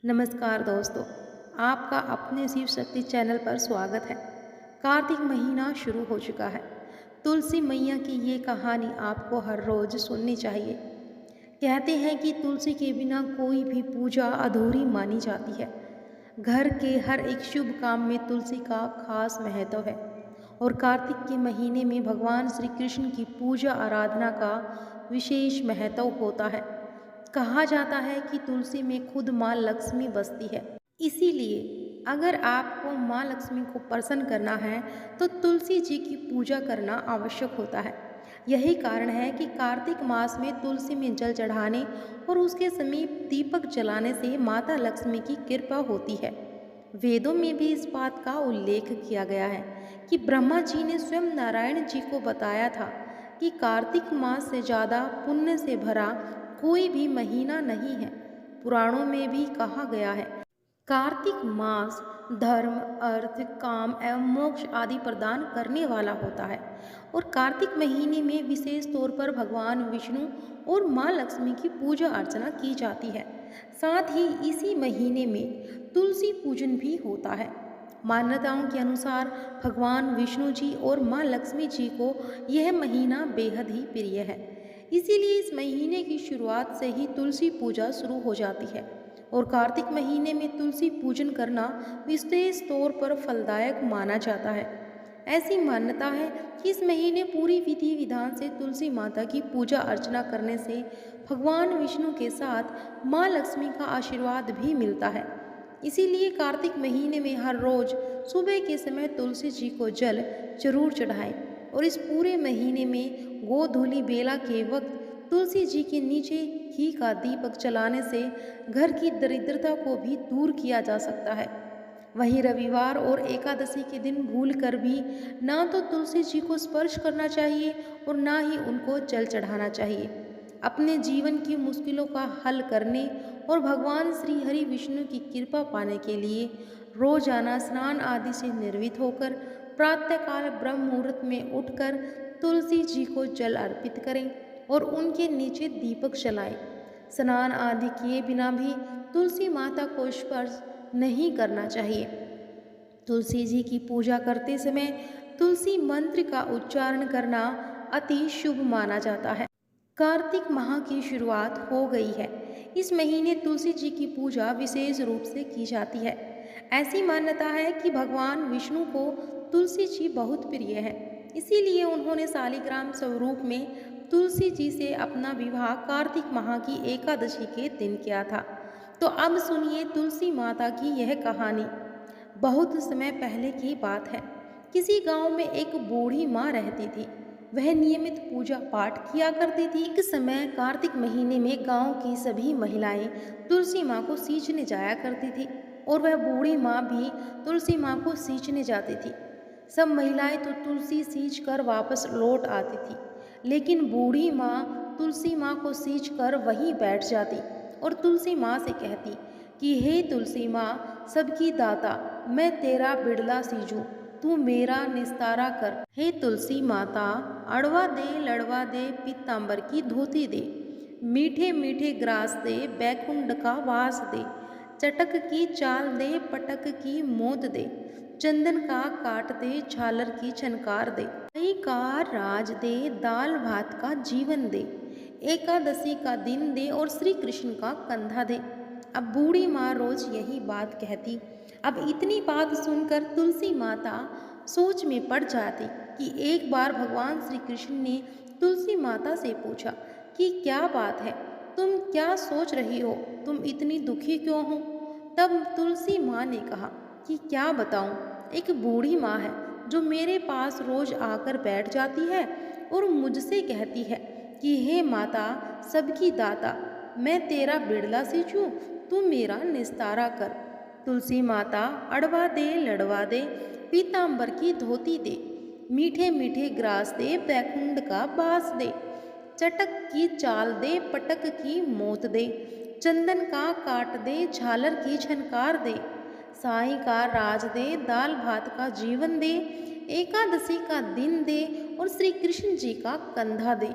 नमस्कार दोस्तों, आपका अपने शिव शक्ति चैनल पर स्वागत है। कार्तिक महीना शुरू हो चुका है। तुलसी मैया की ये कहानी आपको हर रोज सुननी चाहिए। कहते हैं कि तुलसी के बिना कोई भी पूजा अधूरी मानी जाती है। घर के हर एक शुभ काम में तुलसी का खास महत्व है और कार्तिक के महीने में भगवान श्री कृष्ण की पूजा आराधना का विशेष महत्व होता है। कहा जाता है कि तुलसी में खुद माँ लक्ष्मी बसती है। इसीलिए अगर आपको माँ लक्ष्मी को प्रसन्न करना है तो तुलसी जी की पूजा करना आवश्यक होता है। यही कारण है कि कार्तिक मास में तुलसी में जल चढ़ाने और उसके समीप दीपक जलाने से माता लक्ष्मी की कृपा होती है। वेदों में भी इस बात का उल्लेख किया गया है कि ब्रह्मा जी ने स्वयं नारायण जी को बताया था कि कार्तिक मास से ज़्यादा पुण्य से भरा कोई भी महीना नहीं है। पुराणों में भी कहा गया है, कार्तिक मास धर्म, अर्थ, काम एवं मोक्ष आदि प्रदान करने वाला होता है और कार्तिक महीने में विशेष तौर पर भगवान विष्णु और माँ लक्ष्मी की पूजा अर्चना की जाती है। साथ ही इसी महीने में तुलसी पूजन भी होता है। मान्यताओं के अनुसार भगवान विष्णु जी और माँ लक्ष्मी जी को यह महीना बेहद ही प्रिय है। इसीलिए इस महीने की शुरुआत से ही तुलसी पूजा शुरू हो जाती है और कार्तिक महीने में तुलसी पूजन करना विशेष तौर पर फलदायक माना जाता है। ऐसी मान्यता है कि इस महीने पूरी विधि विधान से तुलसी माता की पूजा अर्चना करने से भगवान विष्णु के साथ माँ लक्ष्मी का आशीर्वाद भी मिलता है। इसीलिए कार्तिक महीने में हर रोज सुबह के समय तुलसी जी को जल जरूर चढ़ाएं और इस पूरे महीने में गोधूली बेला के वक्त तुलसी जी के नीचे घी का दीपक जलाने से घर की दरिद्रता को भी दूर किया जा सकता है। वहीं रविवार और एकादशी के दिन भूल कर भी ना तो तुलसी जी को स्पर्श करना चाहिए और ना ही उनको जल चढ़ाना चाहिए। अपने जीवन की मुश्किलों का हल करने और भगवान श्री हरि विष्णु की कृपा पाने के लिए रोजाना स्नान आदि से निर्वित होकर प्रातःकाल ब्रह्म मुहूर्त में उठकर तुलसी जी को जल अर्पित करें और उनके नीचे दीपक जलाएं। स्नान आदि किए बिना भी तुलसी माता को स्पर्श नहीं करना चाहिए। तुलसी जी की पूजा करते समय तुलसी मंत्र का उच्चारण करना अति शुभ माना जाता है। कार्तिक माह की शुरुआत हो गई है। इस महीने तुलसी जी की पूजा विशेष रूप से की जाती है। ऐसी मान्यता है कि भगवान विष्णु को तुलसी जी बहुत प्रिय है। इसीलिए उन्होंने शालिग्राम स्वरूप में तुलसी जी से अपना विवाह कार्तिक माह की एकादशी के दिन किया था। तो अब सुनिए तुलसी माता की यह कहानी। बहुत समय पहले की बात है। किसी गांव में एक बूढ़ी माँ रहती थी। वह नियमित पूजा पाठ किया करती थी। एक समय कार्तिक महीने में गांव की सभी महिलाएं तुलसी माँ को सींचने जाया करती थी और वह बूढ़ी माँ भी तुलसी माँ को सींचने जाती थी। सब महिलाएं तो तुलसी सींच कर वापस लौट आती थी, लेकिन बूढ़ी माँ तुलसी माँ को सींच कर वहीं बैठ जाती और तुलसी माँ से कहती कि हे तुलसी माँ, सबकी दाता, मैं तेरा बिड़ला सींचूं, तू मेरा निस्तारा कर। हे तुलसी माता, अड़वा दे, लड़वा दे, पीतांबर की धोती दे, मीठे मीठे ग्रास दे, बैकुंठ का वास दे, चटक की चाल दे, पटक की मोद दे, चंदन का काट दे, झालर की छनकार दे, दही का राज दे, दाल भात का जीवन दे, एकादशी का दिन दे और श्री कृष्ण का कंधा दे। अब बूढ़ी माँ रोज यही बात कहती। अब इतनी बात सुनकर तुलसी माता सोच में पड़ जाती कि एक बार भगवान श्री कृष्ण ने तुलसी माता से पूछा कि क्या बात है, तुम क्या सोच रही हो, तुम इतनी दुखी क्यों हो। तब तुलसी माँ ने कहा कि क्या बताऊं, एक बूढ़ी माँ है जो मेरे पास रोज आकर बैठ जाती है और मुझसे कहती है कि हे माता, सबकी दाता, मैं तेरा बिड़ला सींचूं, तू मेरा निस्तारा कर। तुलसी माता अड़वा दे, लड़वा दे, पीतांबर की धोती दे, मीठे मीठे ग्रास दे, बैकुंठ का बास दे, चटक की चाल दे, पटक की मोत दे, चंदन का काट दे, झालर की झनकार दे, साई का राज दे, दाल भात का जीवन दे, एकादशी का दिन दे और श्री कृष्ण जी का कंधा दे।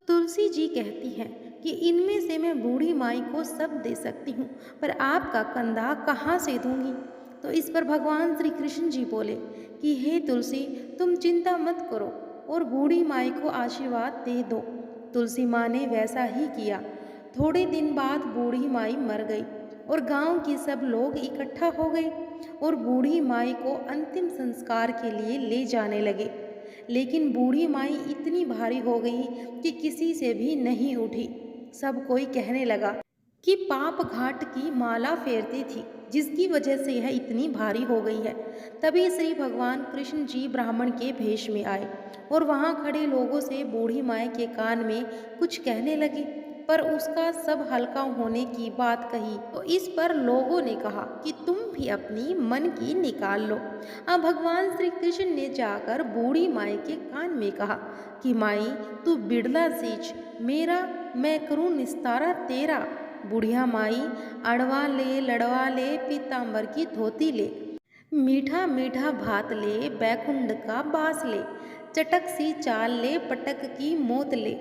तुलसी जी कहती हैं कि इनमें से मैं बूढ़ी माई को सब दे सकती हूँ, पर आपका कंधा कहाँ से दूंगी। तो इस पर भगवान श्री कृष्ण जी बोले कि हे तुलसी, तुम चिंता मत करो और बूढ़ी माई को आशीर्वाद दे दो। तुलसी माँ ने वैसा ही किया। थोड़े दिन बाद बूढ़ी माई मर गई और गांव के सब लोग इकट्ठा हो गए और बूढ़ी माई को अंतिम संस्कार के लिए ले जाने लगे। लेकिन बूढ़ी माई इतनी भारी हो गई कि किसी से भी नहीं उठी। सब कोई कहने लगा कि पाप घाट की माला फेरती थी, जिसकी वजह से यह इतनी भारी हो गई है। तभी श्री भगवान कृष्ण जी ब्राह्मण के भेष में आए और वहां खड़े लोगों से बूढ़ी माई के कान में कुछ कहने लगे, पर उसका सब हल्का होने की बात कही तो इस पर लोगों ने कहा कि तुम भी अपनी मन की निकाल लो। अब भगवान श्री कृष्ण ने जाकर बूढ़ी माई के कान में कहा कि माई, तू बिड़ला सींच मेरा, मैं करूं निस्तारा तेरा। बुढ़िया माई, अड़वा ले लड़वा ले, पीताम्बर की धोती ले, मीठा मीठा भात ले, बैकुंठ का बास ले, चटक सी चाल ले, पटक की मोत ले,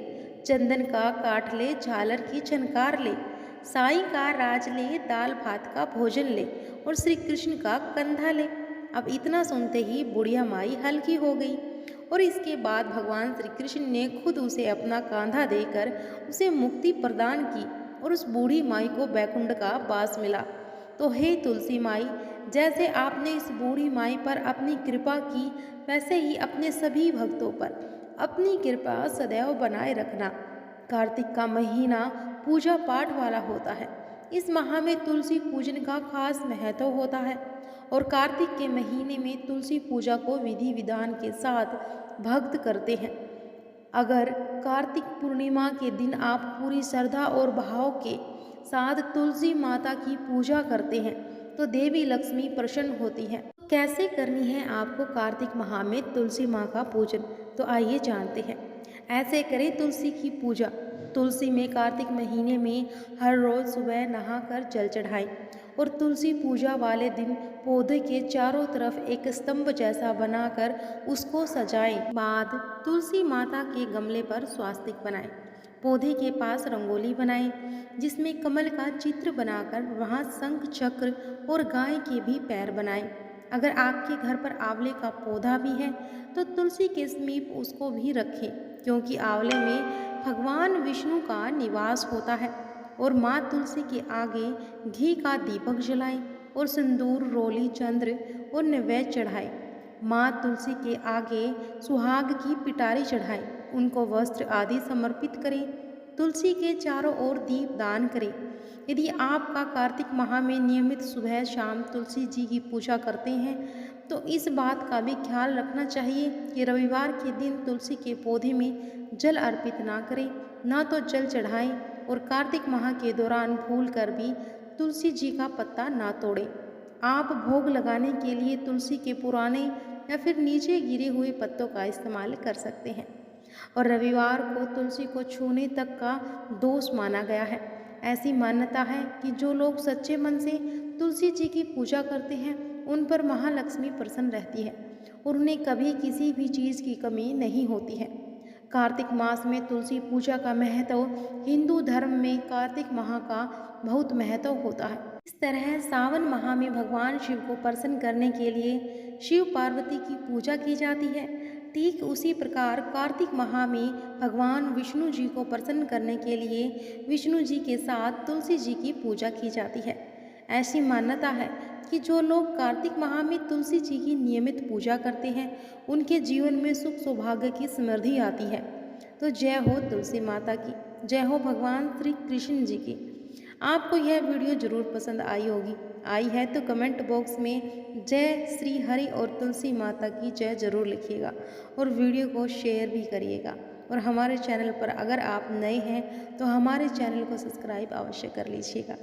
चंदन का काठ ले, झालर की झनकार ले, साईं का राज ले, दाल भात का भोजन ले और श्री कृष्ण का कंधा ले। अब इतना सुनते ही बुढ़िया माई हल्की हो गई और इसके बाद भगवान श्री कृष्ण ने खुद उसे अपना कांधा देकर उसे मुक्ति प्रदान की और उस बूढ़ी माई को बैकुंठ का वास मिला। तो हे तुलसी माई, जैसे आपने इस बूढ़ी माई पर अपनी कृपा की, वैसे ही अपने सभी भक्तों पर अपनी कृपा सदैव बनाए रखना। कार्तिक का महीना पूजा पाठ वाला होता है। इस माह में तुलसी पूजन का खास महत्व होता है और कार्तिक के महीने में तुलसी पूजा को विधि विधान के साथ भक्त करते हैं। अगर कार्तिक पूर्णिमा के दिन आप पूरी श्रद्धा और भाव के साथ तुलसी माता की पूजा करते हैं तो देवी लक्ष्मी प्रसन्न होती है। कैसे करनी है आपको कार्तिक माह में तुलसी माँ का पूजन, तो आइए जानते हैं। ऐसे करें तुलसी की पूजा। तुलसी में कार्तिक महीने में हर रोज सुबह नहाकर जल चढ़ाएं और तुलसी पूजा वाले दिन पौधे के चारों तरफ एक स्तंभ जैसा बनाकर उसको सजाएं। बाद तुलसी माता के गमले पर स्वास्तिक बनाएं। पौधे के पास रंगोली बनाएं जिसमें कमल का चित्र बनाकर वहां शंख चक्र और गाय के भी पैर बनाएं। अगर आपके घर पर आंवले का पौधा भी है तो तुलसी के समीप उसको भी रखें, क्योंकि आंवले में भगवान विष्णु का निवास होता है। और माँ तुलसी के आगे घी का दीपक जलाएं और सिंदूर, रोली, चंद्र और नैवेद्य चढ़ाएं। माँ तुलसी के आगे सुहाग की पिटारी चढ़ाएं, उनको वस्त्र आदि समर्पित करें। तुलसी के चारों ओर दीप दान करें। यदि आपका कार्तिक माह में नियमित सुबह शाम तुलसी जी की पूजा करते हैं तो इस बात का भी ख्याल रखना चाहिए कि रविवार के दिन तुलसी के पौधे में जल अर्पित ना करें, ना तो जल चढ़ाएं और कार्तिक माह के दौरान भूल कर भी तुलसी जी का पत्ता ना तोड़ें। आप भोग लगाने के लिए तुलसी के पुराने या फिर नीचे गिरे हुए पत्तों का इस्तेमाल कर सकते हैं। और रविवार को तुलसी को छूने तक का दोष माना गया है। ऐसी मान्यता है कि जो लोग सच्चे मन से तुलसी जी की पूजा करते हैं उन पर महालक्ष्मी प्रसन्न रहती है और उन्हें कभी किसी भी चीज़ की कमी नहीं होती है। कार्तिक मास में तुलसी पूजा का महत्व हिंदू धर्म में कार्तिक माह का बहुत महत्व होता है। इस तरह सावन माह में भगवान शिव को प्रसन्न करने के लिए शिव पार्वती की पूजा की जाती है। ठीक उसी प्रकार कार्तिक माह में भगवान विष्णु जी को प्रसन्न करने के लिए विष्णु जी के साथ तुलसी जी की पूजा की जाती है। ऐसी मान्यता है कि जो लोग कार्तिक माह में तुलसी जी की नियमित पूजा करते हैं उनके जीवन में सुख सौभाग्य की समृद्धि आती है। तो जय हो तुलसी माता की, जय हो भगवान श्री कृष्ण जी की। आपको यह वीडियो जरूर पसंद आई होगी। आई है तो कमेंट बॉक्स में जय श्री हरि और तुलसी माता की जय जरूर लिखिएगा और वीडियो को शेयर भी करिएगा। और हमारे चैनल पर अगर आप नए हैं तो हमारे चैनल को सब्सक्राइब अवश्य कर लीजिएगा।